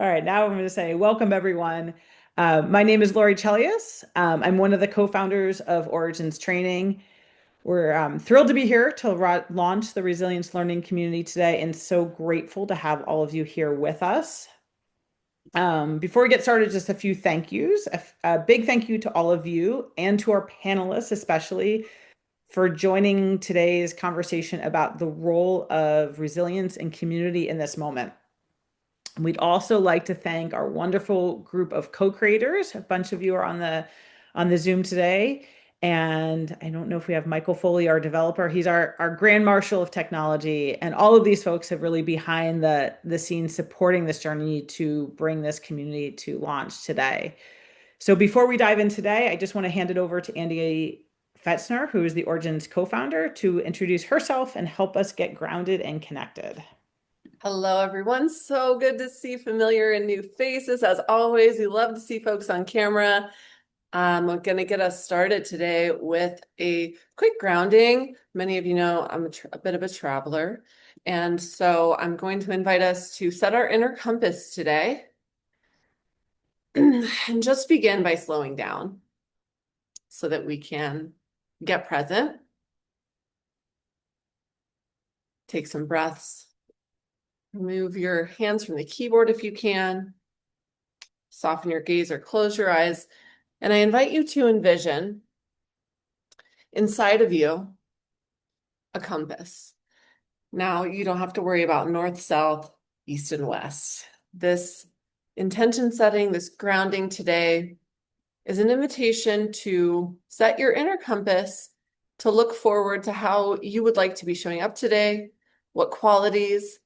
All right, now I'm going to say welcome, everyone. My name is Lori Chelius. I'm one of the co-founders of Origins Training. We're thrilled to be here to launch the Resilience Learning Community today and so grateful to have all of you here with us. Before we get started, just a few thank yous. A big thank you to all of you and to our panelists, especially for joining today's conversation about the role of resilience and community in this moment. We'd also like to thank our wonderful group of co-creators. A bunch of you are on the Zoom today. And I don't know if we have Michael Foley, our developer. He's our grand marshal of technology. And all of these folks have really behind the scenes supporting this journey to bring this community to launch today. So before we dive in today, I just want to hand it over to Andy Fetzner, who is the Origins co-founder, to introduce herself and help us get grounded and connected. Hello, everyone. So good to see familiar and new faces. As always, we love to see folks on camera. I'm going to get us started today with a quick grounding. Many of you know I'm a bit of a traveler. And so I'm going to invite us to set our inner compass today and just begin by slowing down so that we can get present. Take some breaths. Remove your hands from the keyboard if you can. Soften your gaze or close your eyes. And I invite you to envision inside of you a compass. Now, you don't have to worry about north, south, east, and west. This intention setting, this grounding today is an invitation to set your inner compass to look forward to how you would like to be showing up today, what qualities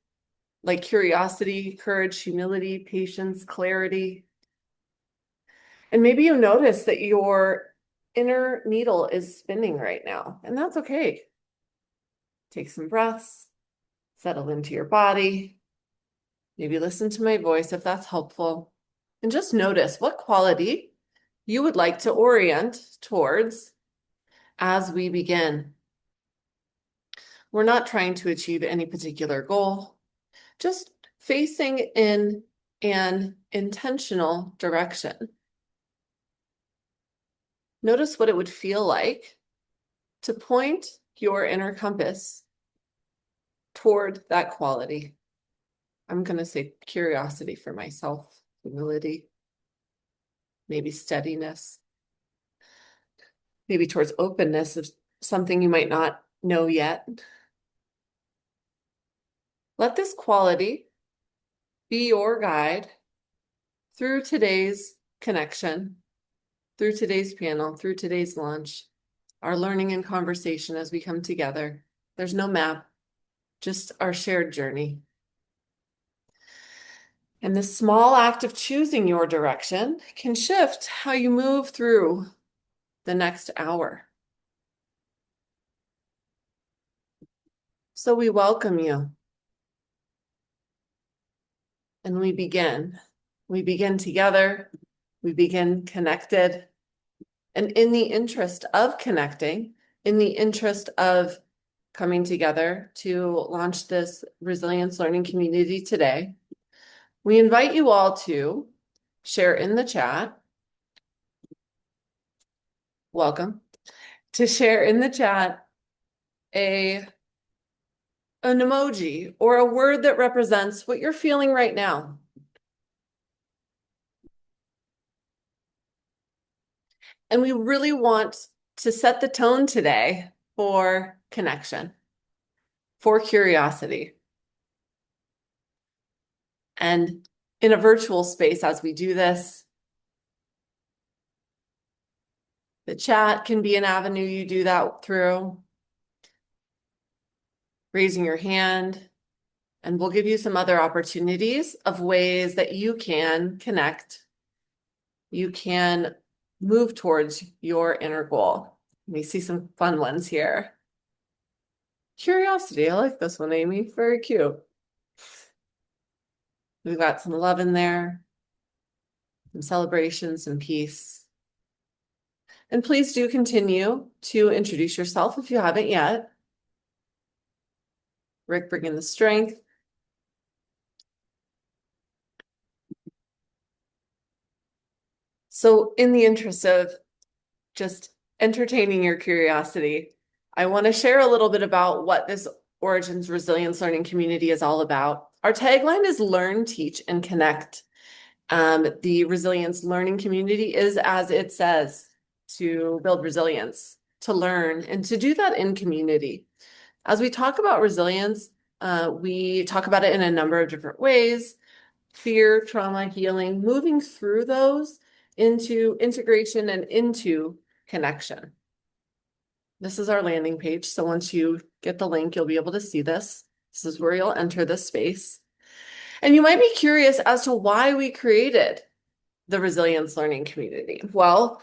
like curiosity, courage, humility, patience, clarity. And maybe you notice that your inner needle is spinning right now, and that's okay. Take some breaths, settle into your body. Maybe listen to my voice if that's helpful. And just notice what quality you would like to orient towards as we begin. We're not trying to achieve any particular goal, just facing in an intentional direction. Notice what it would feel like to point your inner compass toward that quality. I'm going to say curiosity for myself, humility, maybe steadiness, maybe towards openness of something you might not know yet. Let this quality be your guide through today's connection, through today's panel, through today's launch, our learning and conversation as we come together. There's no map, just our shared journey. And this small act of choosing your direction can shift how you move through the next hour. So we welcome you. And we begin. We begin together. We begin connected. And in the interest of connecting, in the interest of coming together to launch this resilience learning community today, we invite you all to share in the chat. Welcome. To share in the chat an emoji or a word that represents what you're feeling right now. And we really want to set the tone today for connection, for curiosity. And in a virtual space, as we do this, the chat can be an avenue you do that through. Raising your hand, and we'll give you some other opportunities of ways that you can connect. You can move towards your inner goal. We see some fun ones here. Curiosity, I like this one, Amy. Very cute. We've got some love in there, some celebration, some peace. And please do continue to introduce yourself if you haven't yet. Rick bringing the strength. So in the interest of just entertaining your curiosity, I want to share a little bit about what this Origins Resilience Learning Community is all about. Our tagline is learn, teach, and connect. The Resilience Learning Community is, as it says, to build resilience, to learn, and to do that in community. As we talk about resilience, we talk about it in a number of different ways: fear, trauma, healing, moving through those into integration and into connection. This is our landing page. So once you get the link, you'll be able to see this. This is where you'll enter this space. And you might be curious as to why we created the Resilience Learning Community. Well,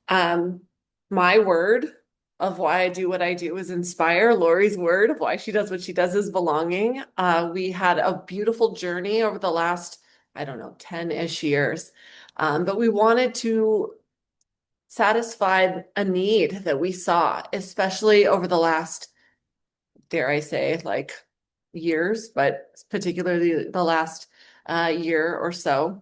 my word of why I do what I do is inspire. Lori's word of why she does what she does is belonging. We had a beautiful journey over the last, I don't know, 10-ish years. But we wanted to satisfy a need that we saw, especially over the last, dare I say, like years, but particularly the last year or so,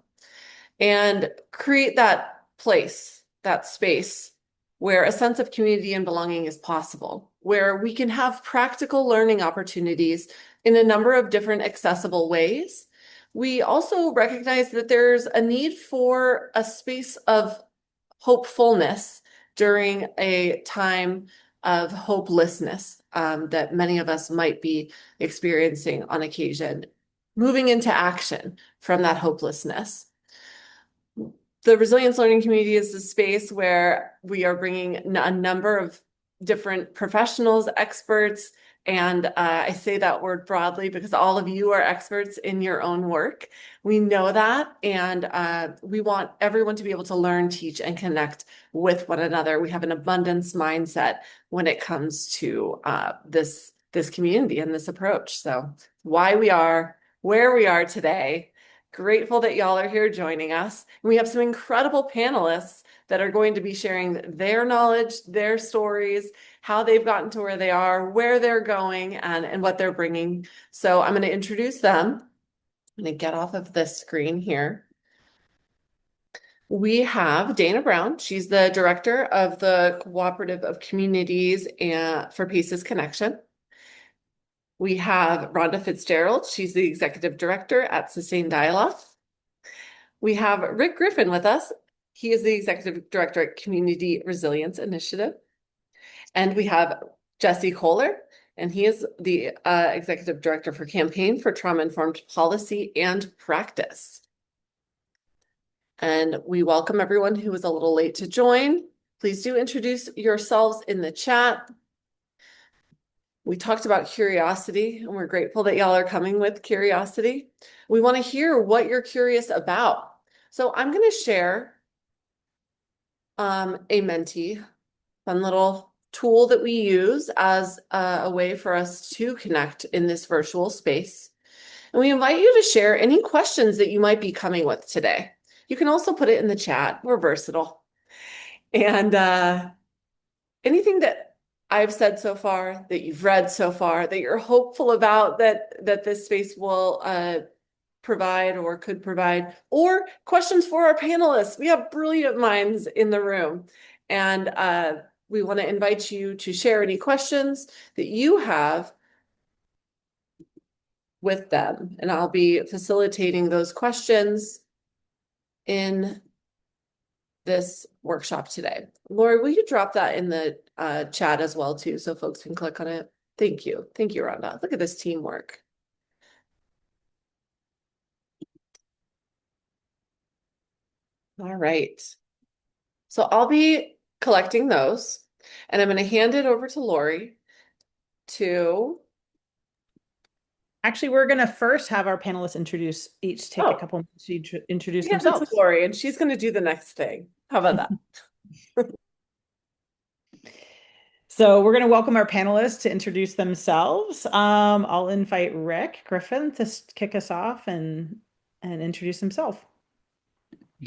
and create that place, that space where a sense of community and belonging is possible, where we can have practical learning opportunities in a number of different accessible ways. We also recognize that there's a need for a space of hopefulness during a time of hopelessness that many of us might be experiencing on occasion, moving into action from that hopelessness. The Resilience Learning Community is the space where we are bringing a number of different professionals, experts, and I say that word broadly because all of you are experts in your own work. We know that, and we want everyone to be able to learn, teach, and connect with one another. We have an abundance mindset when it comes to this community and this approach. So why we are where we are today. Grateful that y'all are here joining us. And we have some incredible panelists that are going to be sharing their knowledge, their stories, how they've gotten to where they are, where they're going, and what they're bringing. So I'm going to introduce them. I'm going to get off of this screen here. We have Dana Brown. She's the director of the Cooperative of Communities for PACES Connection. We have Rhonda Fitzgerald. She's the executive director at Sustained Dialogue. We have Rick Griffin with us. He is the executive director at Community Resilience Initiative. And we have Jesse Kohler, and he is the executive director for Campaign for Trauma-Informed Policy and Practice. And we welcome everyone who was a little late to join. Please do introduce yourselves in the chat. We talked about curiosity, and we're grateful that y'all are coming with curiosity. We want to hear what you're curious about. So I'm going to share a Menti, fun little tool that we use as a way for us to connect in this virtual space. And we invite you to share any questions that you might be coming with today. You can also put it in the chat. We're versatile. And anything that I've said so far, that you've read so far, that you're hopeful about that this space will provide or could provide, or questions for our panelists. We have brilliant minds in the room, and we want to invite you to share any questions that you have with them, and I'll be facilitating those questions in this workshop today. Lori, will you drop that in the chat as well too, so folks can click on it? Thank you. Thank you, Rhonda. Look at this teamwork. All right. So I'll be collecting those, and I'm going to hand it over to Lori to... Actually, we're going to first have our panelists take a couple minutes to introduce themselves. To Lori, and she's going to do the next thing. How about that? So we're going to welcome our panelists to introduce themselves. I'll invite Rick Griffin to kick us off and introduce himself.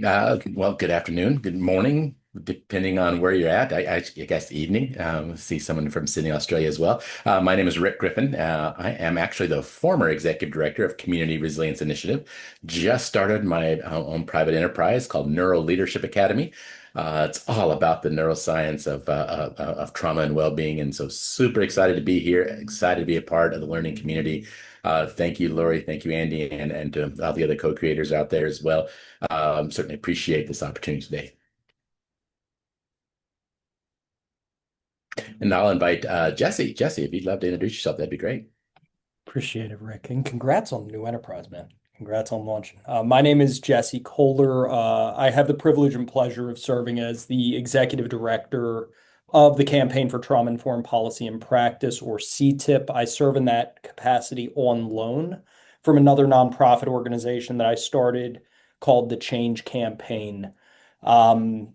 Well, good afternoon, good morning. depending on where you're at. I guess evening. See someone from Sydney, Australia as well. My name is Rick Griffin. I am actually the former executive director of Community Resilience Initiative. Just started my own private enterprise called Neuro Leadership Academy. It's all about the neuroscience of trauma and well-being, and so super excited to be here. Excited to be a part of the learning community. Thank you, Lori. Thank you, Andy, and to all the other co-creators out there as well. Certainly appreciate this opportunity today. And I'll invite Jesse. Jesse, if you'd love to introduce yourself, that'd be great. Appreciate it, Rick. And congrats on the new enterprise, man. Congrats on launching. My name is Jesse Kohler. I have the privilege and pleasure of serving as the executive director of the Campaign for Trauma-Informed Policy and Practice, or CTIP. I serve in that capacity on loan from another nonprofit organization that I started called the Change Campaign. Um,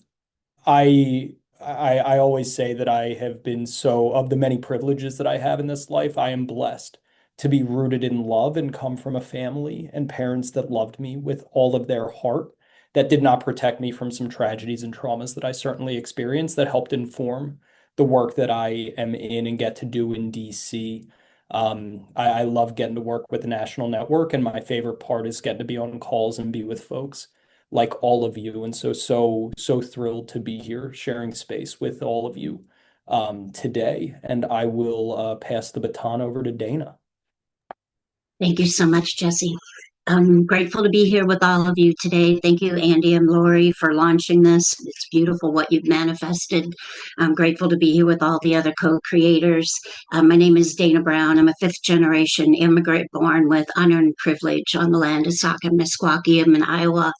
I always say that I have been so, of the many privileges that I have in this life, I am blessed to be rooted in love and come from a family and parents that loved me with all of their heart, that did not protect me from some tragedies and traumas that I certainly experienced, that helped inform the work that I am in and get to do in DC. I love getting to work with the national network, and my favorite part is getting to be on calls and be with folks like all of you. And so thrilled to be here sharing space with all of you today. And I will pass the baton over to Dana. Thank you so much, Jesse. I'm grateful to be here with all of you today. Thank you, Andy and Lori, for launching this. It's beautiful what you've manifested. I'm grateful to be here with all the other co-creators. My name is Dana Brown. I'm a fifth generation immigrant born with unearned privilege on the land of Sauk and Meskwaki. I'm in Iowa,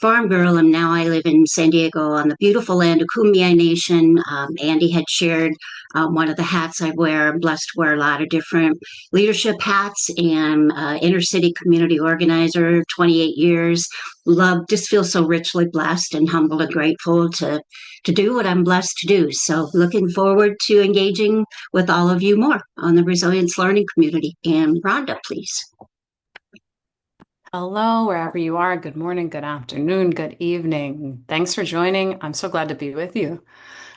farm girl, and now I live in San Diego on the beautiful land of Kumeyaay Nation. Andy had shared one of the hats I wear. I'm blessed to wear a lot of different leadership hats, and inner city community organizer, 28 years. Love, just feel so richly blessed and humbled and grateful to do what I'm blessed to do. So looking forward to engaging with all of you more on the resilience learning community. And Rhonda, please. Hello, wherever you are. Good morning, good afternoon, good evening. Thanks for joining. I'm so glad to be with you.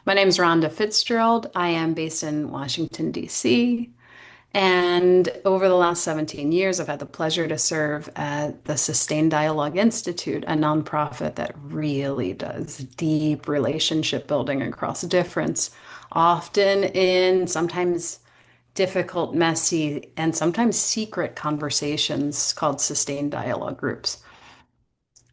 My name is Rhonda Fitzgerald. I am based in Washington, D.C. And over the last 17 years, I've had the pleasure to serve at the Sustained Dialogue Institute, a nonprofit that really does deep relationship building across difference, often in sometimes difficult, messy, and sometimes secret conversations called sustained dialogue groups.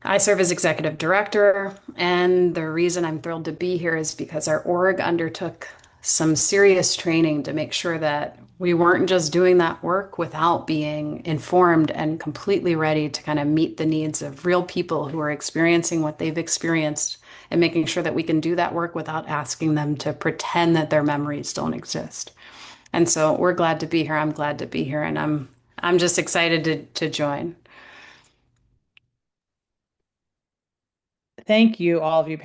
I serve as executive director, and the reason I'm thrilled to be here is because our org undertook some serious training to make sure that we weren't just doing that work without being informed and completely ready to kind of meet the needs of real people who are experiencing what they've experienced, and making sure that we can do that work without asking them to pretend that their memories don't exist. And so we're glad to be here. I'm glad to be here, and I'm just excited to join. Thank you, all of you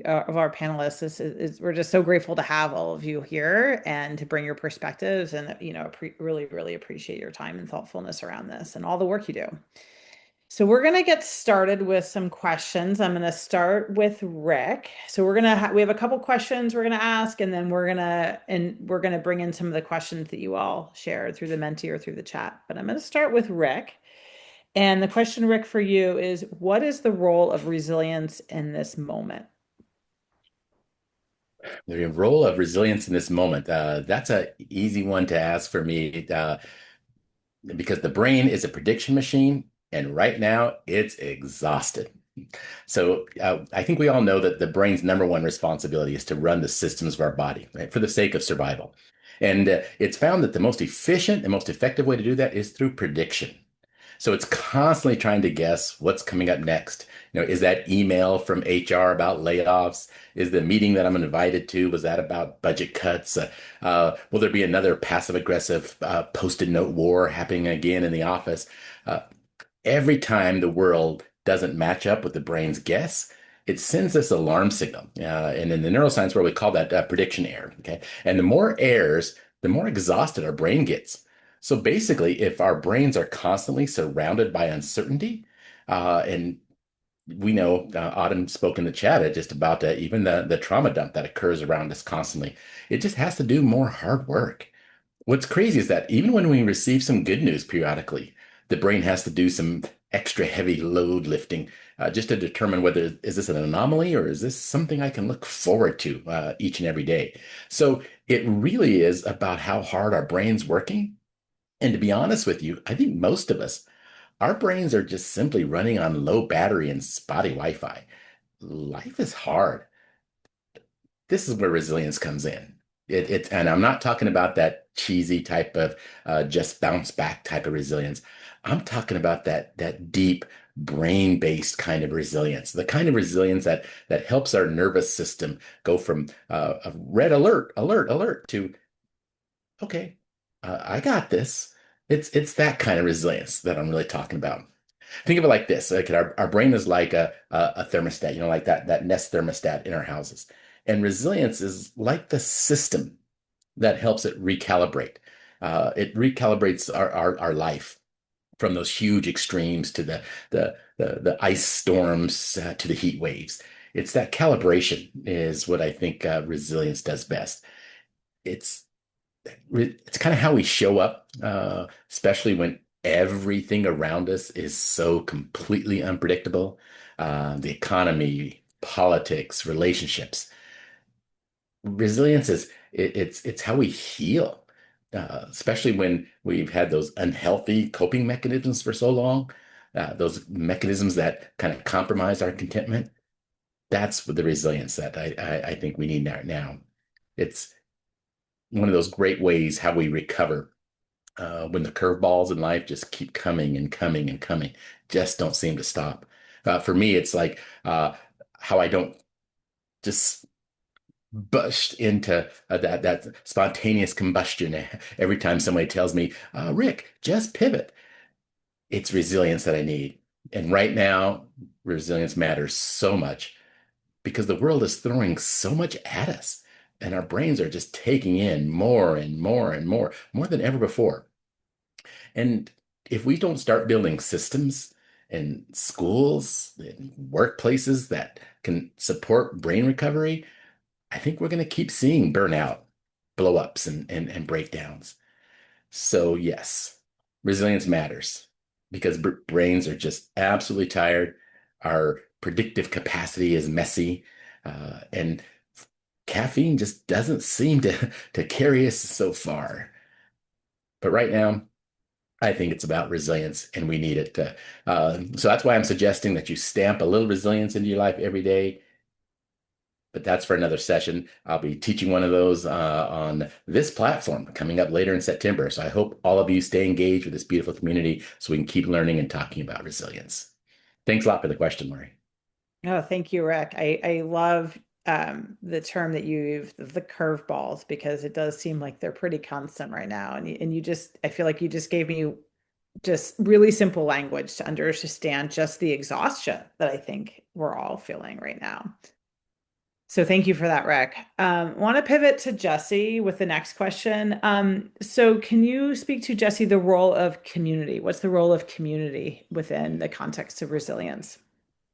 of our panelists. We're just so grateful to have all of you here and to bring your perspectives, and really, really appreciate your time and thoughtfulness around this and all the work you do. So we're going to get started with some questions. I'm going to start with Rick. So we have a couple questions we're going to ask, and then we're going to bring in some of the questions that you all shared through the Menti or through the chat. But I'm going to start with Rick. And the question, Rick, for you is, what is the role of resilience in this moment? The role of resilience in this moment. That's an easy one to ask for me because the brain is a prediction machine, and right now it's exhausted. So I think we all know that the brain's number one responsibility is to run the systems of our body, right, for the sake of survival. And it's found that the most efficient and most effective way to do that is through prediction. So it's constantly trying to guess what's coming up next. Is that email from HR about layoffs? Is the meeting that I'm invited to, was that about budget cuts? Will there be another passive aggressive post-it note war happening again in the office? Uh, every time the world doesn't match up with the brain's guess, it sends this alarm signal. And in the neuroscience world, we call that prediction error. Okay. And the more errors, the more exhausted our brain gets. So basically, if our brains are constantly surrounded by uncertainty, and we know Autumn spoke in the chat just about even the trauma dump that occurs around us constantly. It just has to do more hard work. What's crazy is that even when we receive some good news periodically, the brain has to do some extra heavy load lifting just to determine whether is this an anomaly or is this something I can look forward to each and every day. So it really is about how hard our brain's working. And to be honest with you, I think most of us, our brains are just simply running on low battery and spotty Wi-Fi. Life is hard. This is where resilience comes in. And I'm not talking about that cheesy type of just bounce back type of resilience. I'm talking about that deep brain-based kind of resilience, the kind of resilience that helps our nervous system go from a red alert, alert, alert to okay, I got this. It's that kind of resilience that I'm really talking about. Think of it like this. Like our brain is like a thermostat, like that Nest thermostat in our houses. And resilience is like the system that helps it recalibrate. It recalibrates our life from those huge extremes to the ice storms to the heat waves. It's that calibration is what I think resilience does best. It's it's kind of how we show up, especially when everything around us is so completely unpredictable. The economy, politics, relationships. Resilience is it's how we heal, especially when we've had those unhealthy coping mechanisms for so long, those mechanisms that kind of compromise our contentment. That's the resilience that I think we need now. It's one of those great ways how we recover when the curveballs in life just keep coming and coming and coming, just don't seem to stop. For me, it's like how I don't just burst into that spontaneous combustion every time somebody tells me, Rick, just pivot. It's resilience that I need. And right now, resilience matters so much because the world is throwing so much at us. And our brains are just taking in more and more and more than ever before. And if we don't start building systems and schools and workplaces that can support brain recovery, I think we're going to keep seeing burnout, blow ups, and breakdowns. So, yes, resilience matters because brains are just absolutely tired. Our predictive capacity is messy. And caffeine just doesn't seem to carry us so far. But right now, I think it's about resilience and we need it. So that's why I'm suggesting that you stamp a little resilience into your life every day. But that's for another session. I'll be teaching one of those on this platform coming up later in September. So I hope all of you stay engaged with this beautiful community so we can keep learning and talking about resilience. Thanks a lot for the question, Lori. Oh, thank you, Rick. I love the term that you use, the curveballs, because it does seem like they're pretty constant right now. And you just, I feel like you just gave me just really simple language to understand just the exhaustion that I think we're all feeling right now. So thank you for that, Rick. Want to pivot to Jesse with the next question. So can you speak to, Jesse, the role of community? What's the role of community within the context of resilience?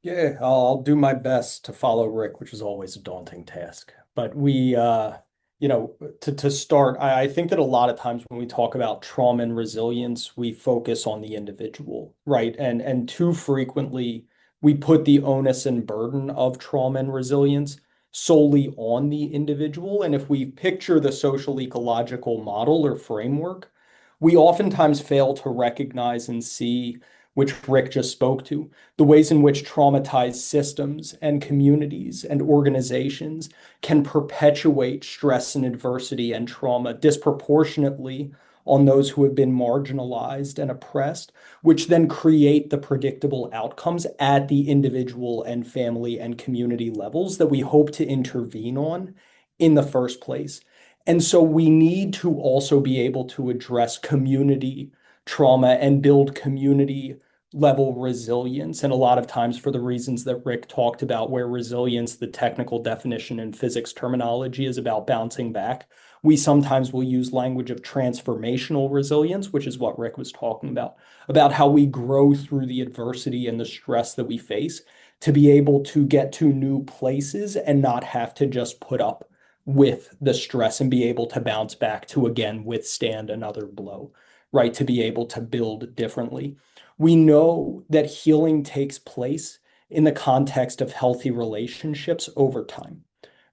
Yeah, I'll do my best to follow Rick, which is always a daunting task. But to start, I think that a lot of times when we talk about trauma and resilience, we focus on the individual, right? And too frequently we put the onus and burden of trauma and resilience solely on the individual. And if we picture the social ecological model or framework, we oftentimes fail to recognize and see, which Rick just spoke to, the ways in which traumatized systems and communities and organizations can perpetuate stress and adversity and trauma disproportionately on those who have been marginalized and oppressed, which then create the predictable outcomes at the individual and family and community levels that we hope to intervene on in the first place. And so we need to also be able to address community trauma and build community level resilience. And a lot of times for the reasons that Rick talked about, where resilience, the technical definition in physics terminology, is about bouncing back, We sometimes will use language of transformational resilience, which is what Rick was talking about how we grow through the adversity and the stress that we face to be able to get to new places and not have to just put up with the stress and be able to bounce back to again withstand another blow, right? To be able to build differently. We know that healing takes place in the context of healthy relationships over time,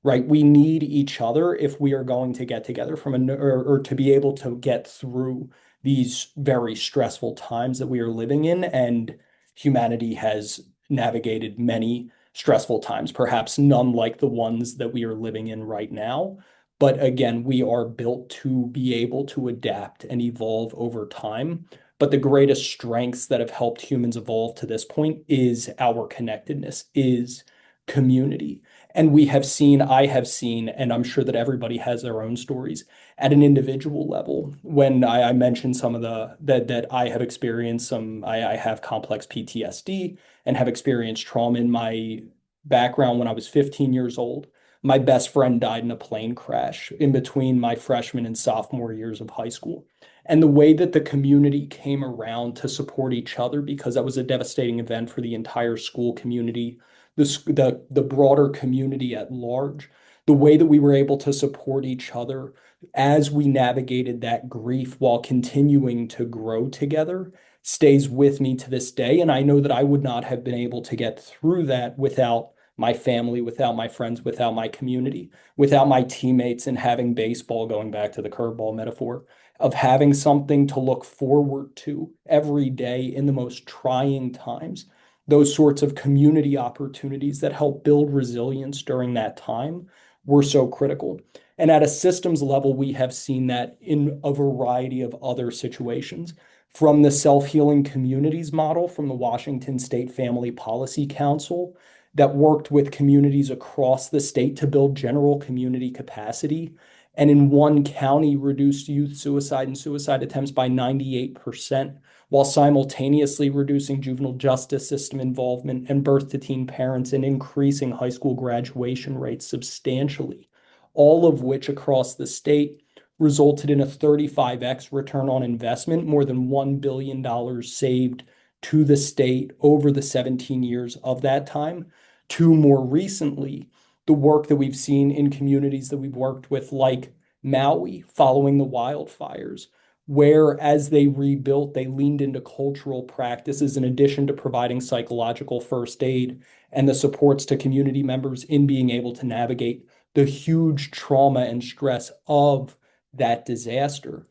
right? We need each other if we are going to get together or to be able to get through these very stressful times that we are living in. And humanity has navigated many stressful times, perhaps none like the ones that we are living in right now. But again, we are built to be able to adapt and evolve over time. But the greatest strengths that have helped humans evolve to this point is our connectedness, is community. And I have seen, and I'm sure that everybody has their own stories at an individual level. When I mentioned some of that I have experienced I have complex PTSD and have experienced trauma in my background when I was 15 years old. My best friend died in a plane crash in between my freshman and sophomore years of high school. And the way that the community came around to support each other, because that was a devastating event for the entire school community, the broader community at large, the way that we were able to support each other as we navigated that grief while continuing to grow together stays with me to this day. And I know that I would not have been able to get through that without my family, without my friends, without my community, without my teammates, and having baseball, going back to the curveball metaphor, of having something to look forward to every day in the most trying times. Those sorts of community opportunities that help build resilience during that time were so critical. And at a systems level, we have seen that in a variety of other situations, from the self-healing communities model from the Washington State Family Policy Council that worked with communities across the state to build general community capacity, and in one county reduced youth suicide and suicide attempts by 98%, while simultaneously reducing juvenile justice system involvement and birth to teen parents and increasing high school graduation rates substantially, all of which across the state resulted in a 35x return on investment, more than $1 billion saved to the state over the 17 years of that time, to more recently, the work that we've seen in communities that we've worked with, like Maui following the wildfires, where as they rebuilt, they leaned into cultural practices in addition to providing psychological first aid and the supports to community members in being able to navigate the huge trauma and stress of that disaster.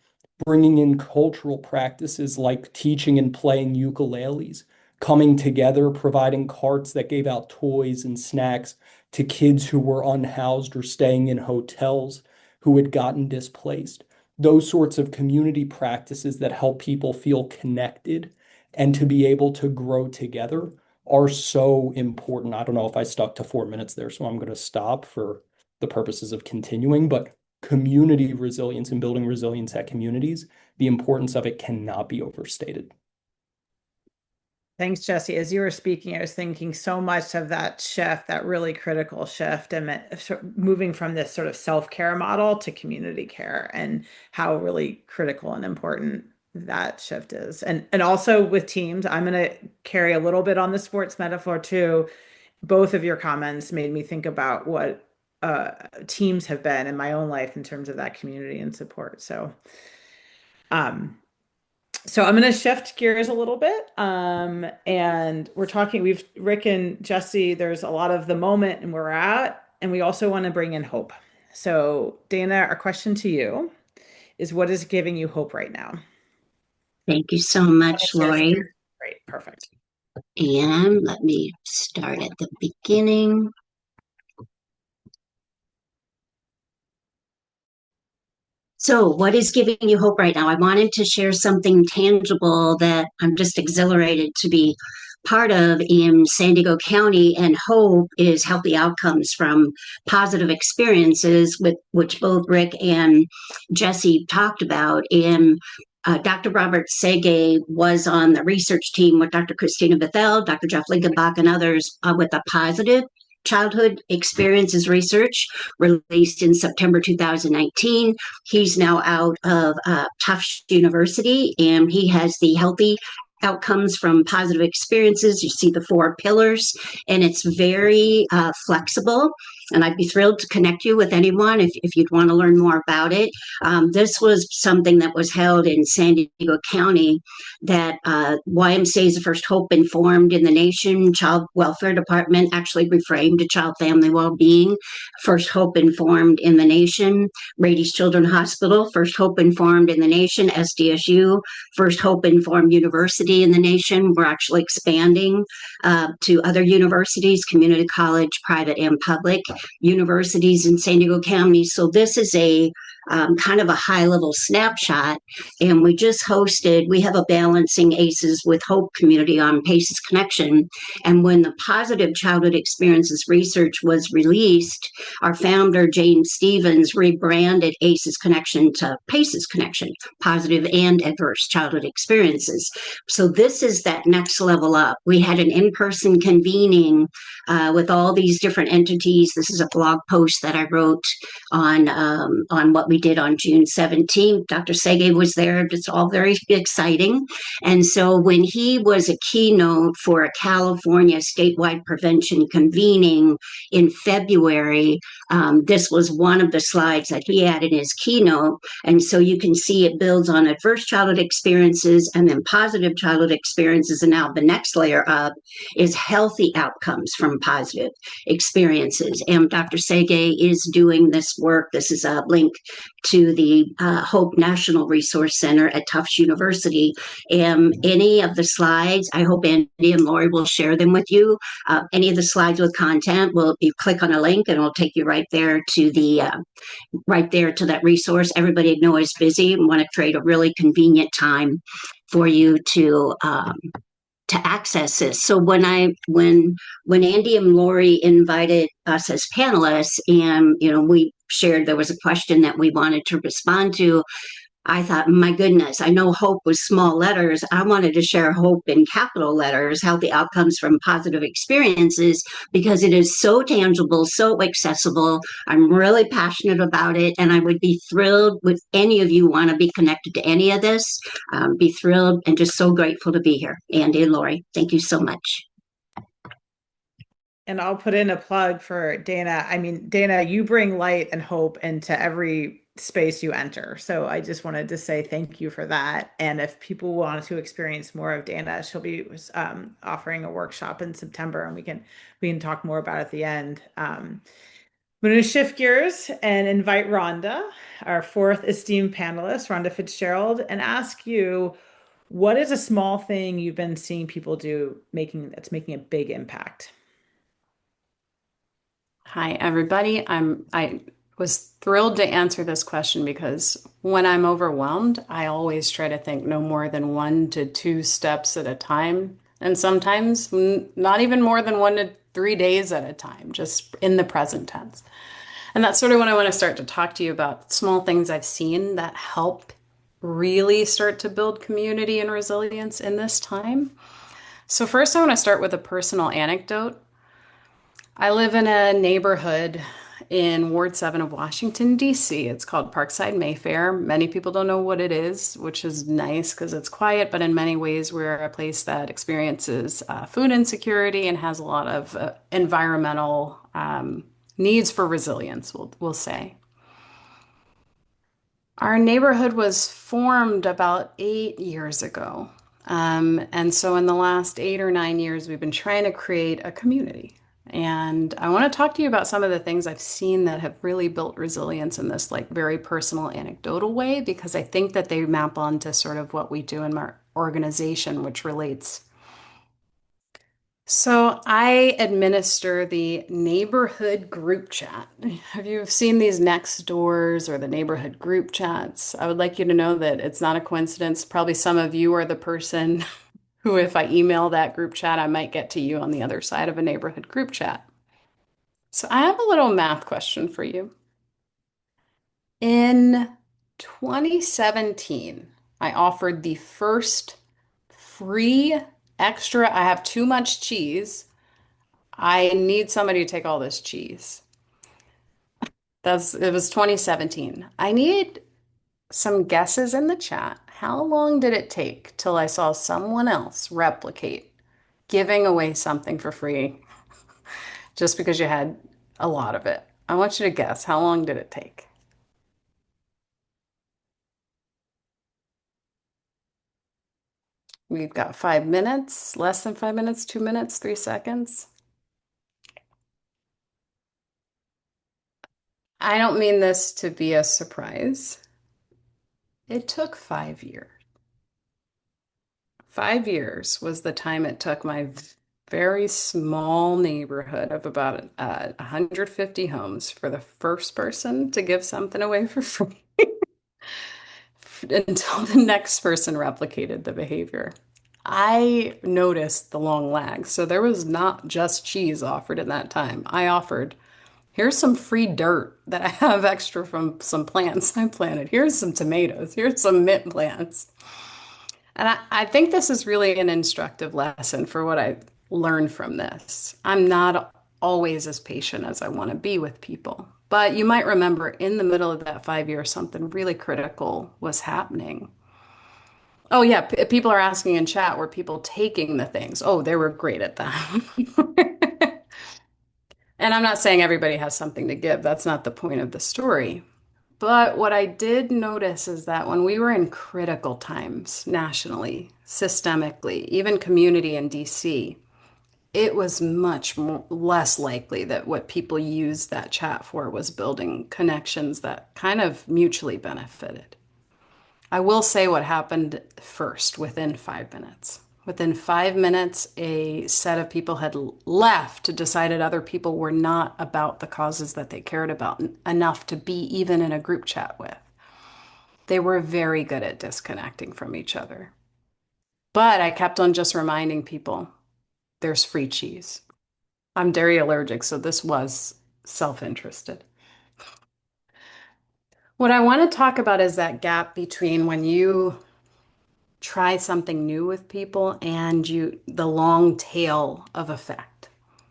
Bringing in cultural practices like teaching and playing ukuleles, coming together, providing carts that gave out toys and snacks to kids who were unhoused or staying in hotels who had gotten displaced. Those sorts of community practices that help people feel connected and to be able to grow together are so important. I don't know if I stuck to 4 minutes there, so I'm going to stop for the purposes of continuing, but community resilience and building resilience at communities, the importance of it cannot be overstated. Thanks, Jesse. As you were speaking, I was thinking so much of that shift, that really critical shift, and moving from this sort of self-care model to community care, and how really critical and important that shift is. And also with teams, I'm going to carry a little bit on the sports metaphor too. Both of your comments made me think about what teams have been in my own life in terms of that community and support. So I'm going to shift gears a little bit. And Rick and Jesse, there's a lot of the moment and where we're at, and we also want to bring in hope. So Dana, our question to you is, what is giving you hope right now? Thank you so much, Lori. Great, perfect. And let me start at the beginning. So, what is giving you hope right now? I wanted to share something tangible that I'm just exhilarated to be part of in San Diego County, and hope is healthy outcomes from positive experiences, with which both Rick and Jesse talked about. And Dr. Robert Sege was on the research team with Dr. Christina Bethel, Dr. Jeff Linkenbach, and others with a positive Childhood Experiences Research, released in September 2019. He's now out of Tufts University, and he has the Healthy Outcomes from Positive Experiences. You see the 4 pillars, and it's very flexible. And I'd be thrilled to connect you with anyone if you'd want to learn more about it. This was something that was held in San Diego County that YMCA is the first hope informed in the nation. Child Welfare Department actually reframed to Child Family Wellbeing, first hope informed in the nation. Rady's Children's Hospital, first hope informed in the nation. SDSU, first hope informed university in the nation. We're actually expanding to other universities, community college, private and public universities in San Diego County. So this is a kind of a high level snapshot. And we have a Balancing ACEs with Hope community on PACES Connection. And when the Positive Childhood Experiences Research was released, our founder, James Stevens, rebranded ACEs Connection to PACES Connection, Positive and Adverse Childhood Experiences. So this is that next level up. We had an in-person convening with all these different entities. This is a blog post that I wrote on what we did on June 17th. Dr. Sege was there. It's all very exciting. And so when he was a keynote for a California statewide prevention convening in February, this was one of the slides that he had in his keynote. And so you can see it builds on adverse childhood experiences and then positive childhood experiences. And now the next layer up is healthy outcomes from positive experiences. And Dr. Sege is doing this work. This is a link to the Hope National Resource Center at Tufts University. And any of the slides, I hope Andy and Lori will share them with you. Any of the slides with content, you click on a link and it'll take you right there to that resource. Everybody I know is busy and want to create a really convenient time for you to access this. So when Andy and Lori invited us as panelists, and we shared there was a question that we wanted to respond to, I thought, my goodness, I know hope was small letters. I wanted to share hope in capital letters, healthy outcomes from positive experiences, because it is so tangible, so accessible. I'm really passionate about it, and I would be thrilled with any of you want to be connected to any of this. Be thrilled and just so grateful to be here. Andy and Lori, thank you so much. And I'll put in a plug for Dana. I mean, Dana, you bring light and hope into every space you enter. So I just wanted to say thank you for that. And if people want to experience more of Dana, she'll be offering a workshop in September, and we can talk more about it at the end. I'm going to shift gears and invite Rhonda, our 4th esteemed panelist, Rhonda Fitzgerald, and ask you, what is a small thing you've been seeing people do that's making a big impact? Hi, everybody. I was thrilled to answer this question because when I'm overwhelmed, I always try to think no more than 1 to 2 steps at a time, and sometimes not even more than 1 to 3 days at a time, just in the present tense. And that's sort of when I want to start to talk to you about small things I've seen that help really start to build community and resilience in this time. So first, I want to start with a personal anecdote. I live in a neighborhood in Ward 7 of Washington, D.C. It's called Parkside Mayfair. Many people don't know what it is, which is nice because it's quiet, but in many ways we're a place that experiences food insecurity and has a lot of environmental needs for resilience, we'll say. Our neighborhood was formed about 8 years ago. And so in the last 8 or 9 years, we've been trying to create a community. And I want to talk to you about some of the things I've seen that have really built resilience in this very personal anecdotal way, because I think that they map onto sort of what we do in our organization, which relates. So I administer the neighborhood group chat. Have you seen these next doors or the neighborhood group chats? I would like you to know that it's not a coincidence. Probably some of you are the person who, if I email that group chat, I might get to you on the other side of a neighborhood group chat. So I have a little math question for you. In 2017, I offered the first free extra, I have too much cheese. I need somebody to take all this cheese. It was 2017. I need some guesses in the chat. How long did it take till I saw someone else replicate giving away something for free just because you had a lot of it? I want you to guess. How long did it take? We've got 5 minutes, less than 5 minutes, 2 minutes, 3 seconds. I don't mean this to be a surprise. It took 5 years. 5 years was the time it took my very small neighborhood of about 150 homes for the first person to give something away for free until the next person replicated the behavior. I noticed the long lag. So there was not just cheese offered in that time. I offered, here's some free dirt that I have extra from some plants I planted. Here's some tomatoes. Here's some mint plants. And I think this is really an instructive lesson for what I learned from this. I'm not always as patient as I want to be with people. But you might remember in the middle of that 5 years, something really critical was happening. Oh, yeah, people are asking in chat, were people taking the things? Oh, they were great at that. And I'm not saying everybody has something to give. That's not the point of the story. But what I did notice is that when we were in critical times nationally, systemically, even community in DC, it was much less likely that what people used that chat for was building connections that kind of mutually benefited. I will say what happened first within 5 minutes. Within 5 minutes, a set of people had left, decided other people were not about the causes that they cared about enough to be even in a group chat with. They were very good at disconnecting from each other. But I kept on just reminding people there's free cheese. I'm dairy allergic, so this was self-interested. What I want to talk about is that gap between when you try something new with people and the long tail of effect.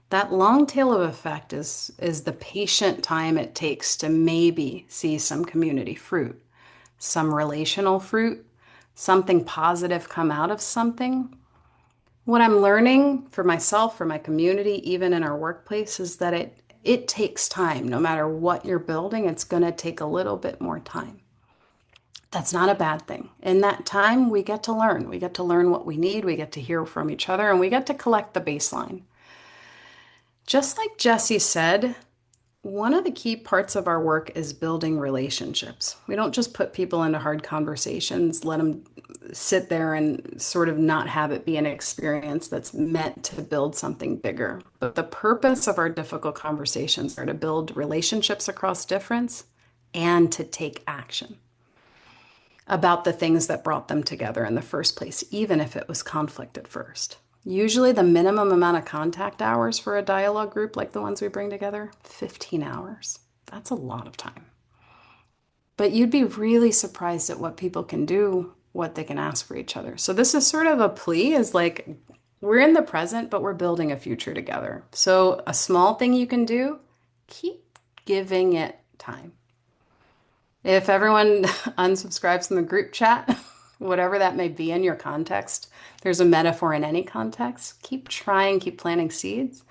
That long tail of effect is the patient time it takes to maybe see some community fruit, some relational fruit, something positive come out of something. What I'm learning for myself, for my community, even in our workplace, is that it takes time. No matter what you're building, it's going to take a little bit more time. That's not a bad thing. In that time, we get to learn. We get to learn what we need. We get to hear from each other, and we get to collect the baseline. Just like Jesse said, one of the key parts of our work is building relationships. We don't just put people into hard conversations, let them sit there and sort of not have it be an experience that's meant to build something bigger. But the purpose of our difficult conversations are to build relationships across difference and to take action about the things that brought them together in the first place, even if it was conflict at first. Usually the minimum amount of contact hours for a dialogue group like the ones we bring together, 15 hours. That's a lot of time. But you'd be really surprised at what people can do, what they can ask for each other. So this is sort of a plea, is like, we're in the present, but we're building a future together. So a small thing you can do, keep giving it time. If everyone unsubscribes from the group chat, whatever that may be in your context, there's a metaphor in any context. Keep trying, keep planting seeds.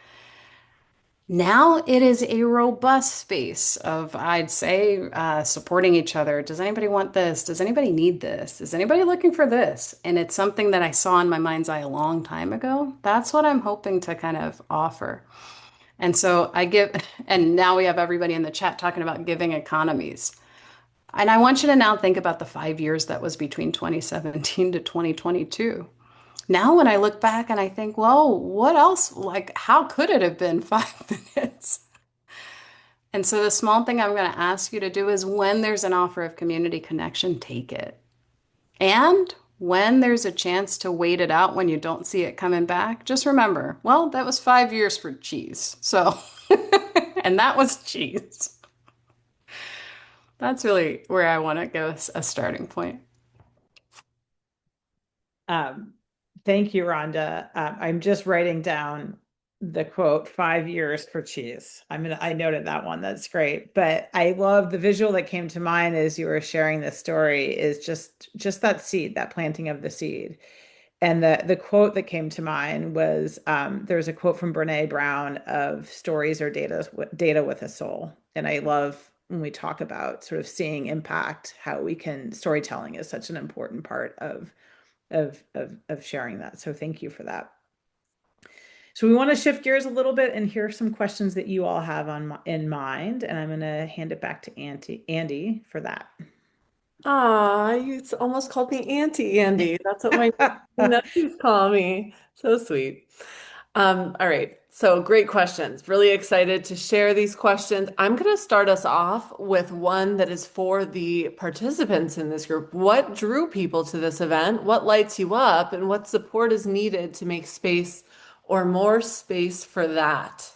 Now it is a robust space of, I'd say, supporting each other. Does anybody want this? Does anybody need this? Is anybody looking for this? And it's something that I saw in my mind's eye a long time ago. That's what I'm hoping to kind of offer. And so and now we have everybody in the chat talking about giving economies. And I want you to now think about the 5 years that was between 2017 to 2022. Now, when I look back and I think, well, what else? Like, how could it have been 5 minutes? And so the small thing I'm going to ask you to do is, when there's an offer of community connection, take it. And when there's a chance to wait it out when you don't see it coming back, just remember, well, that was 5 years for cheese. So, and that was cheese. That's really where I want to go, a starting point. Thank you, Rhonda. I'm just writing down the quote 5 years for cheese. I noted that one. That's great. But I love the visual that came to mind as you were sharing this story is just that seed, that planting of the seed. And the quote that came to mind was there's a quote from Brene Brown of stories or data with a soul. And I love when we talk about sort of seeing impact, how storytelling is such an important part of sharing that. So thank you for that. So we want to shift gears a little bit and hear some questions that you all have in mind. And I'm going to hand it back to Andy for that. You almost called me Auntie Andy. That's what my nephews call me. So sweet. All right. So great questions. Really excited to share these questions. I'm going to start us off with one that is for the participants in this group. What drew people to this event? What lights you up? And what support is needed to make space or more space for that?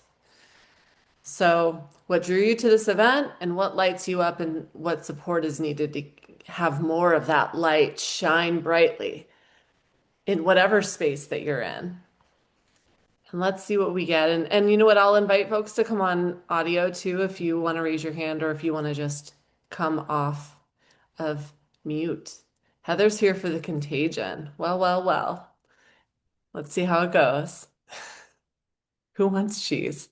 So, what drew you to this event and what lights you up and what support is needed to have more of that light shine brightly in whatever space that you're in? And let's see what we get. And you know what? I'll invite folks to come on audio too if you want to raise your hand or if you want to just come off of mute. Heather's here for the contagion. Well, well, well. Let's see how it goes. Who wants cheese?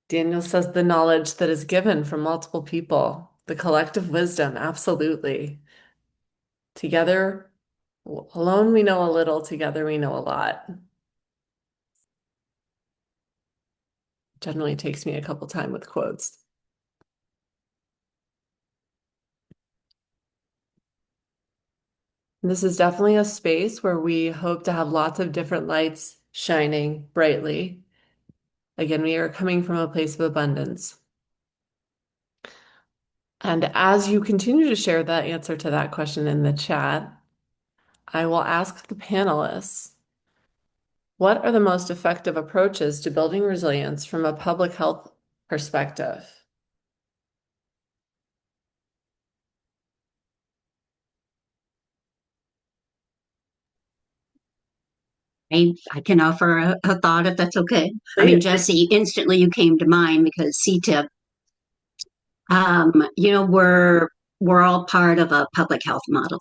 Daniel says the knowledge that is given from multiple people, the collective wisdom, absolutely. Together, alone we know a little, together we know a lot. Generally takes me a couple times with quotes. This is definitely a space where we hope to have lots of different lights shining brightly. Again, we are coming from a place of abundance. And as you continue to share that answer to that question in the chat, I will ask the panelists, what are the most effective approaches to building resilience from a public health perspective? I can offer a thought if that's okay. I mean, Jesse, instantly you came to mind because CTIP, we're all part of a public health model.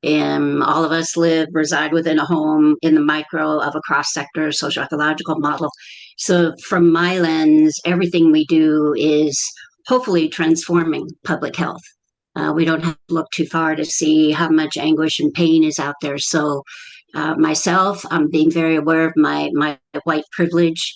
And all of us reside within a home in the micro of a cross-sector socioecological model. So from my lens, everything we do is hopefully transforming public health. We don't have to look too far to see how much anguish and pain is out there. So myself, I'm being very aware of my white privilege,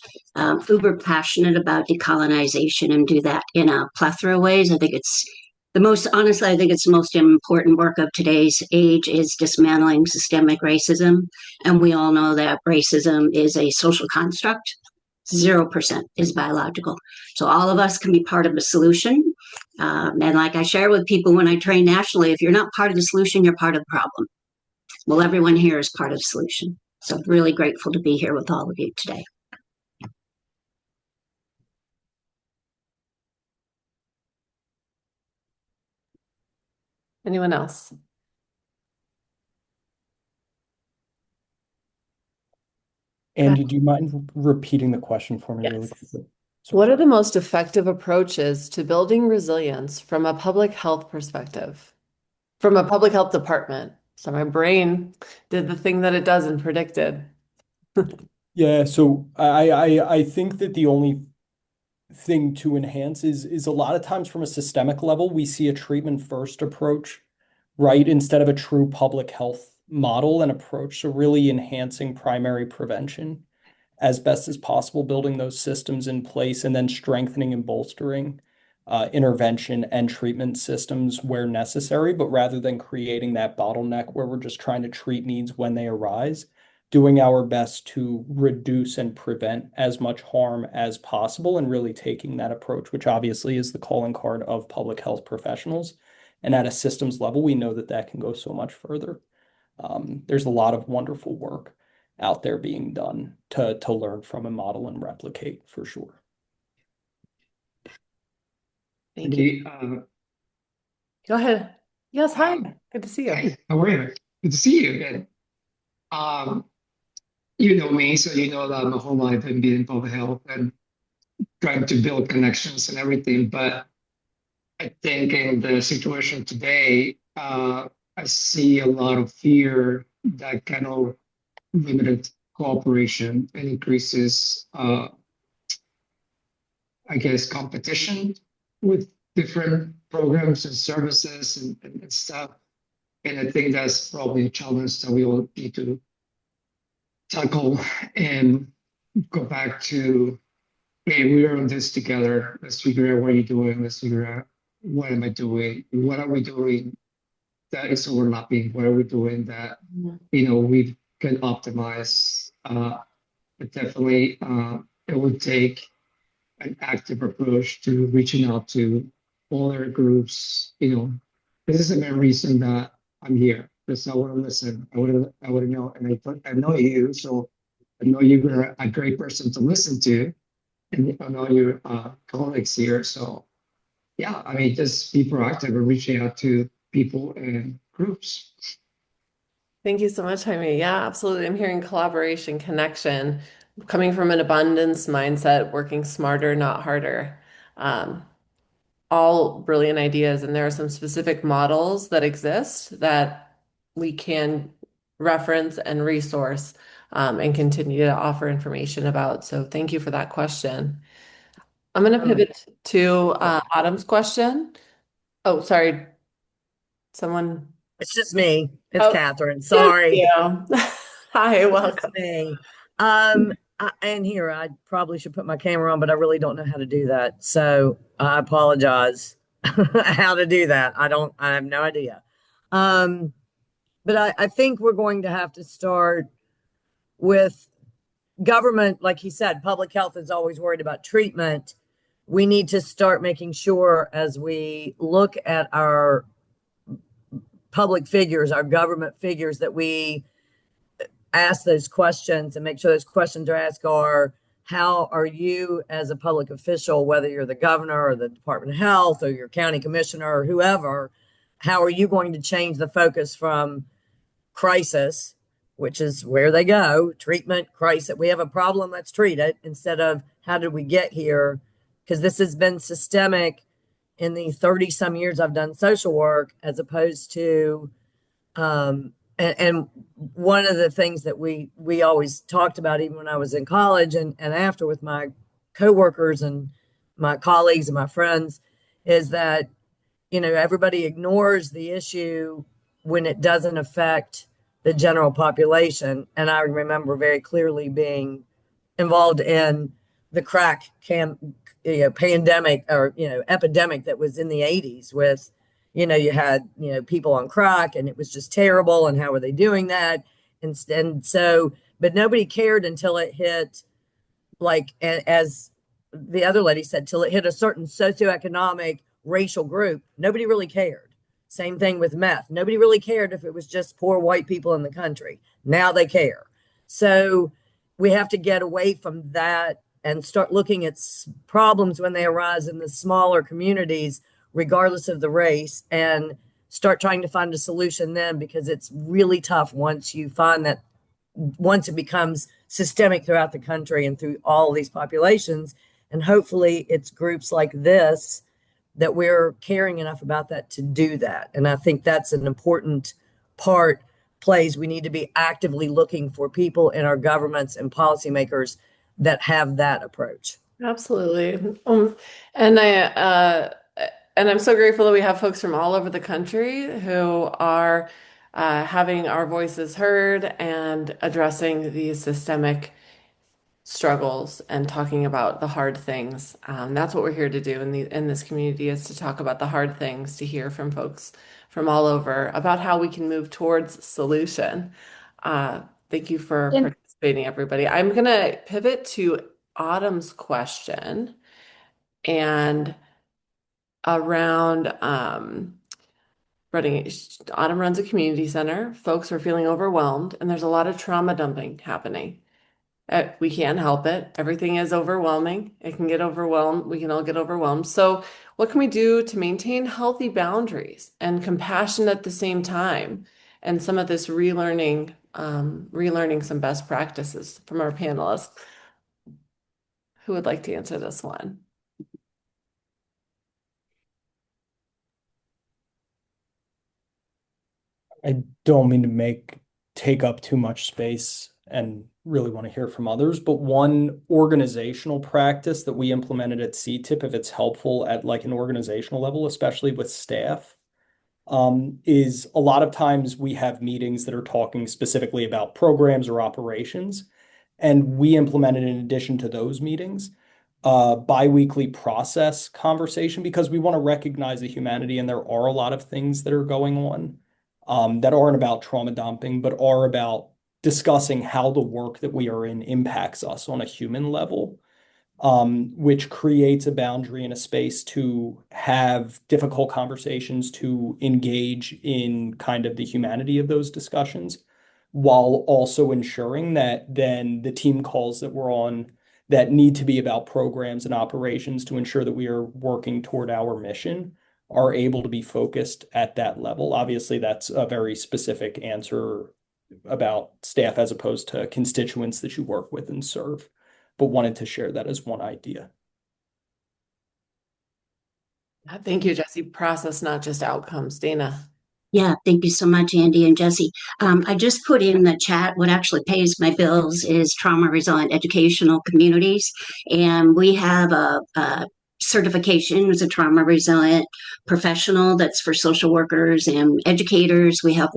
uber passionate about decolonization and do that in a plethora of ways. I think it's the most important work of today's age is dismantling systemic racism. And we all know that racism is a social construct. 0% is biological. So all of us can be part of the solution. And like I share with people when I train nationally, if you're not part of the solution, you're part of the problem. Well, everyone here is part of the solution. So really grateful to be here with all of you today. Anyone else? Andy, do you mind repeating the question for me really Yes. quickly? What are the most effective approaches to building resilience from a public health perspective? From a public health department. So my brain did the thing that it does and predicted. Yeah, so I think that the only thing to enhance is a lot of times from a systemic level, we see a treatment first approach, right? Instead of a true public health model and approach. So really enhancing primary prevention as best as possible, building those systems in place and then strengthening and bolstering intervention and treatment systems where necessary. But rather than creating that bottleneck where we're just trying to treat needs when they arise, doing our best to reduce and prevent as much harm as possible and really taking that approach, which obviously is the calling card of public health professionals. And at a systems level, we know that that can go so much further. There's a lot of wonderful work out there being done to learn from and model and replicate for sure. Thank you. Go ahead. Yes, hi. Good to see you. Hey, how are you? Good to see you again. you know me, so you know that my whole life I've been in public health and trying to build connections and everything. But I think in the situation today, I see a lot of fear that kind of limited cooperation and increases, I guess, competition with different programs and services and stuff. And I think that's probably a challenge that we all need to tackle and go back to, hey, we're on this together. Let's figure out what you're doing. Let's figure out what am I doing? What are we doing that is overlapping? What are we doing that, we can optimize? But definitely, it would take an active approach to reaching out to other groups. This is the main reason that I'm here, because I want to listen. I want to know, and I know you, so I know you're a great person to listen to, and I know your colleagues here. So yeah, I mean, just be proactive and reaching out to people and groups. Thank you so much, Jaime. Yeah, absolutely. I'm hearing collaboration, connection, coming from an abundance mindset, working smarter, not harder. Um, all brilliant ideas. And there are some specific models that exist that we can reference and resource and continue to offer information about. So thank you for that question. I'm going to pivot to Autumn's question. Oh, sorry. Someone. It's just me. It's Oh, Catherine. thank Sorry. you. Hi, It's welcome. me. And here, I probably should put my camera on, but I really don't know how to do that. So I apologize how to do that. I have no idea. But I think we're going to have to start with government. Like he said, public health is always worried about treatment. We need to start making sure as we look at our public figures, our government figures, that we ask those questions and make sure those questions are asked are, how are you as a public official, whether you're the governor or the Department of Health or your county commissioner or whoever, how are you going to change the focus from crisis, which is where they go, treatment, crisis, we have a problem, let's treat it, instead of how did we get here? Because this has been systemic in the 30 some years I've done social work, as opposed to, and one of the things that we always talked about, even when I was in college and after with my coworkers and my colleagues and my friends, is that, everybody ignores the issue when it doesn't affect the general population. And I remember very clearly being involved in the crack pandemic or epidemic that was in the 80s with you had people on crack, and it was just terrible, and how were they doing that? And so, but nobody cared until it hit, like, as the other lady said, till it hit a certain socioeconomic racial group. Nobody really cared. Same thing with meth. Nobody really cared if it was just poor white people in the country. Now they care. So we have to get away from that and start looking at problems when they arise in the smaller communities, regardless of the race, and start trying to find a solution then, because it's really tough once you find that, once it becomes systemic throughout the country and through all these populations. And hopefully it's groups like this that we're caring enough about that to do that. And I think that's an important part plays. We need to be actively looking for people in our governments and policymakers that have that approach. Absolutely. And I'm so grateful that we have folks from all over the country who are having our voices heard and addressing these systemic struggles and talking about the hard things. That's what we're here to do in this community, is to talk about the hard things, to hear from folks from all over about how we can move towards solution. Thank you for participating, everybody. I'm going to pivot to Autumn's question and around running. Autumn runs a community center. Folks are feeling overwhelmed, and there's a lot of trauma dumping happening. We can't help it. Everything is overwhelming. It can get overwhelmed. We can all get overwhelmed. So what can we do to maintain healthy boundaries and compassion at the same time? And some of this relearning relearning some best practices from our panelists. Who would like to answer this one? I don't mean to take up too much space and really want to hear from others, but one organizational practice that we implemented at CTIP, if it's helpful at like an organizational level, especially with staff, is a lot of times we have meetings that are talking specifically about programs or operations, and we implemented, in addition to those meetings, biweekly process conversation, because we want to recognize the humanity, and there are a lot of things that are going on that aren't about trauma dumping, but are about discussing how the work that we are in impacts us on a human level, which creates a boundary and a space to have difficult conversations, to engage in kind of the humanity of those discussions, while also ensuring that then the team calls that we're on that need to be about programs and operations to ensure that we are working toward our mission are able to be focused at that level. Obviously, that's a very specific answer about staff as opposed to constituents that you work with and serve, but wanted to share that as one idea. Thank you, Jesse. Process, not just outcomes. Dana. Yeah, thank you so much, Andy and Jesse. I just put in the chat what actually pays my bills is trauma resilient educational communities. And we have a certification as a trauma resilient professional that's for social workers and educators. We have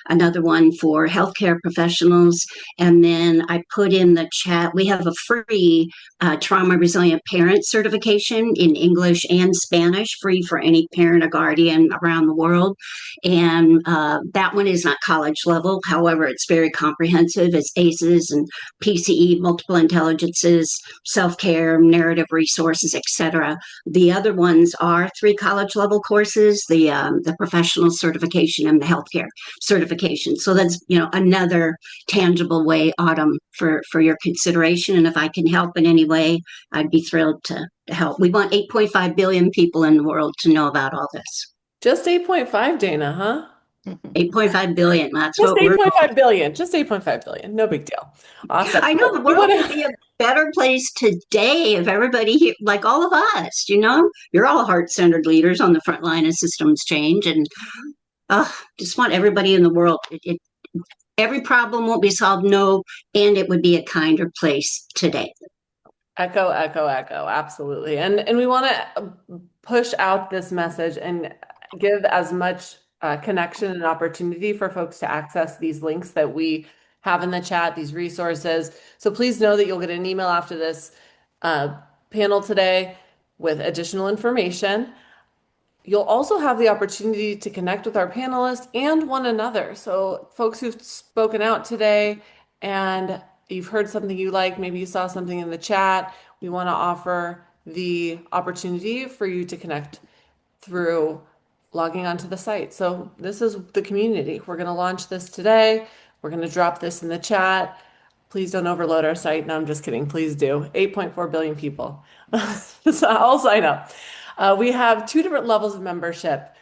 another one for healthcare professionals. And then I put in the chat, we have a free trauma resilient parent certification in English and Spanish, free for any parent or guardian around the world. And that one is not college level. However, it's very comprehensive. It's ACEs and PCE, multiple intelligences, self-care, narrative resources, etc. The other ones are 3 college level courses, the professional certification and the healthcare certification. So that's another tangible way, Autumn, for your consideration. And if I can help in any way, I'd be thrilled to help. We want 8.5 billion people in the world to know about all this. Just 8.5, Dana, huh? 8.5 billion. That's just what we're 8.5 billion. Just 8.5 billion. No big deal. Awesome. I know the world would be a better place today if everybody here, like all of us, you're all heart-centered leaders on the front line of systems change. And just want everybody in the world. Every problem won't be solved, no, and it would be a kinder place today. Echo, echo, echo. Absolutely. And we want to push out this message and give as much connection and opportunity for folks to access these links that we have in the chat, these resources. So please know that you'll get an email after this panel today with additional information. You'll also have the opportunity to connect with our panelists and one another. So folks who've spoken out today and you've heard something you like, maybe you saw something in the chat, we want to offer the opportunity for you to connect through logging onto the site. So this is the community. We're going to launch this today. We're going to drop this in the chat. Please don't overload our site. No, I'm just kidding. Please do. 8.4 billion people. So I'll sign up. We have 2 different levels of membership.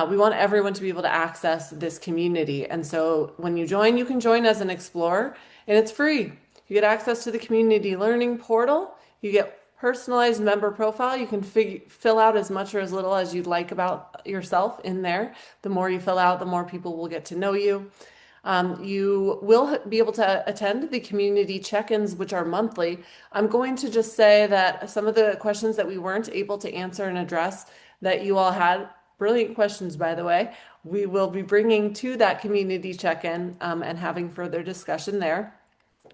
We want everyone to be able to access this community. And so when you join, you can join as an explorer, and it's free. You get access to the community learning portal. You get personalized member profile. You can fill out as much or as little as you'd like about yourself in there. The more you fill out, the more people will get to know you. You will be able to attend the community check-ins, which are monthly. I'm going to just say that some of the questions that we weren't able to answer and address that you all had, brilliant questions, by the way, we will be bringing to that community check-in and having further discussion there.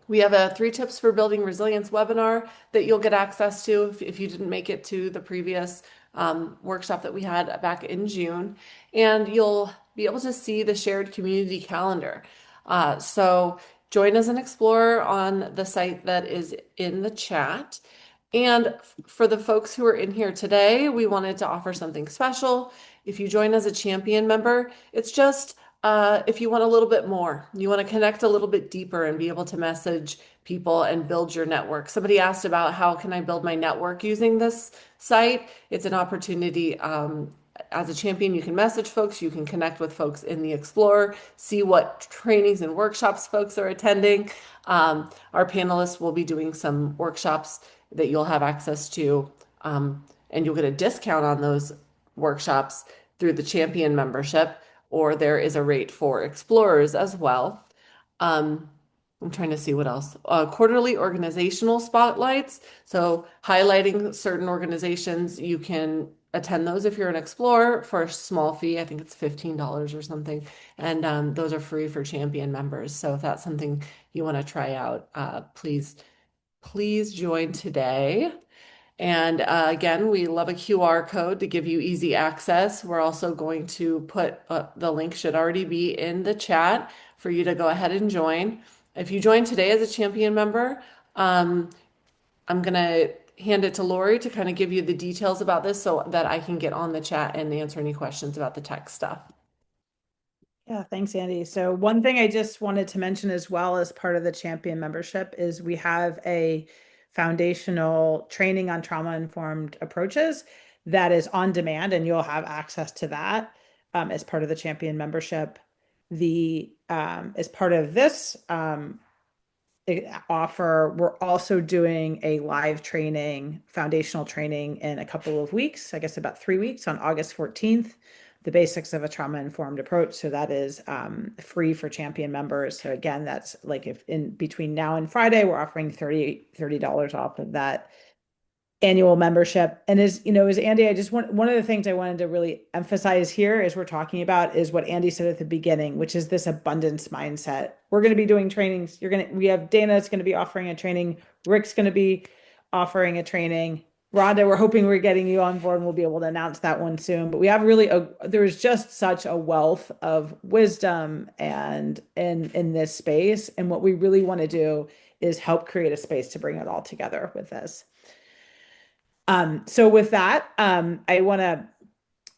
We have a 3 tips for building resilience webinar that you'll get access to if you didn't make it to the previous workshop that we had back in June. And you'll be able to see the shared community calendar. So join as an explorer on the site that is in the chat. And for the folks who are in here today, we wanted to offer something special. If you join as a champion member, it's just if you want a little bit more, you want to connect a little bit deeper and be able to message people and build your network. Somebody asked about how can I build my network using this site. It's an opportunity as a champion, you can message folks, you can connect with folks in the Explorer, see what trainings and workshops folks are attending. Our panelists will be doing some workshops that you'll have access to, and you'll get a discount on those workshops through the champion membership, or there is a rate for explorers as well. I'm trying to see what else. Quarterly organizational spotlights. So highlighting certain organizations, you can attend those if you're an explorer for a small fee. I think it's $15 or something. And those are free for champion members. So if that's something you want to try out, please join today. And again, we love a QR code to give you easy access. We're also going to put the link should already be in the chat for you to go ahead and join. If you join today as a champion member, I'm going to hand it to Lori to kind of give you the details about this so that I can get on the chat and answer any questions about the tech stuff. Yeah, thanks, Andy. So one thing I just wanted to mention as well as part of the champion membership is we have a foundational training on trauma-informed approaches that is on demand, and you'll have access to that as part of the champion membership. As part of this offer, we're also doing a live training, foundational training in a couple of weeks, I guess about 3 weeks, on August 14th, the basics of a trauma-informed approach. So that is free for champion members. So again, that's like if in between now and Friday, we're offering $30 off of that annual membership. And as Andy, one of the things I wanted to really emphasize here as we're talking about is what Andy said at the beginning, which is this abundance mindset. We're going to be doing trainings. We have Dana's going to be offering a training. Rick's going to be offering a training. Rhonda, we're hoping we're getting you on board and we'll be able to announce that one soon. But we have there's just such a wealth of wisdom and in this space. And what we really want to do is help create a space to bring it all together with this. So with that, I want to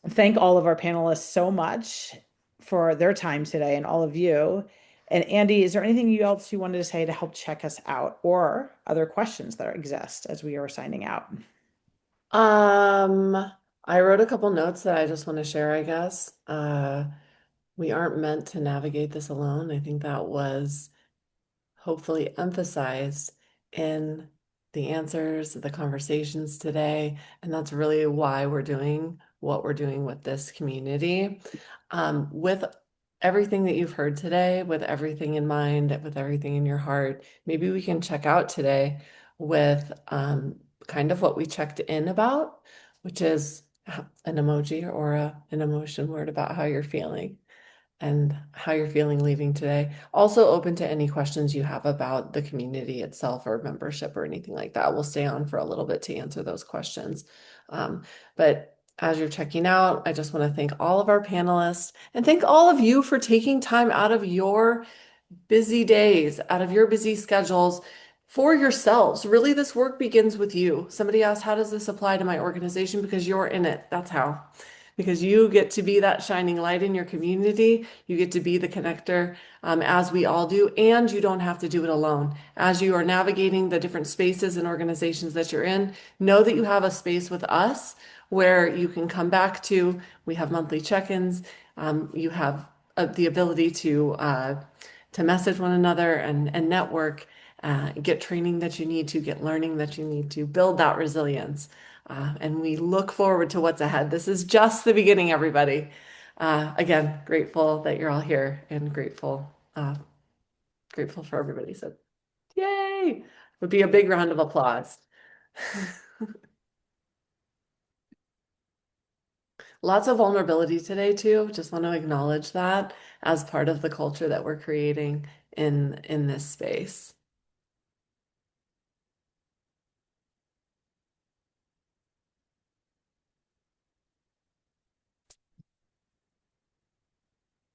thank all of our panelists so much for their time today and all of you. And Andy, is there anything else you wanted to say to help check us out or other questions that exist as we are signing out? I wrote a couple notes that I just want to share, I guess. We aren't meant to navigate this alone. I think that was hopefully emphasized in the answers, the conversations today. And that's really why we're doing what we're doing with this community. With everything that you've heard today, with everything in mind, with everything in your heart, maybe we can check out today with kind of what we checked in about, which is an emoji or an emotion word about how you're feeling and how you're feeling leaving today. Also open to any questions you have about the community itself or membership or anything like that. We'll stay on for a little bit to answer those questions. But as you're checking out, I just want to thank all of our panelists and thank all of you for taking time out of your busy days, out of your busy schedules for yourselves. Really, this work begins with you. Somebody asked, how does this apply to my organization? Because you're in it. That's how. Because you get to be that shining light in your community. You get to be the connector, as we all do, and you don't have to do it alone. As you are navigating the different spaces and organizations that you're in, know that you have a space with us where you can come back to. We have monthly check-ins. You have the ability to message one another and network, get training that you need to, get learning that you need to, build that resilience. And we look forward to what's ahead. This is just the beginning, everybody. Again, grateful that you're all here and grateful for everybody. So yay! Would be a big round of applause. Lots of vulnerability today too. Just want to acknowledge that as part of the culture that we're creating in this space.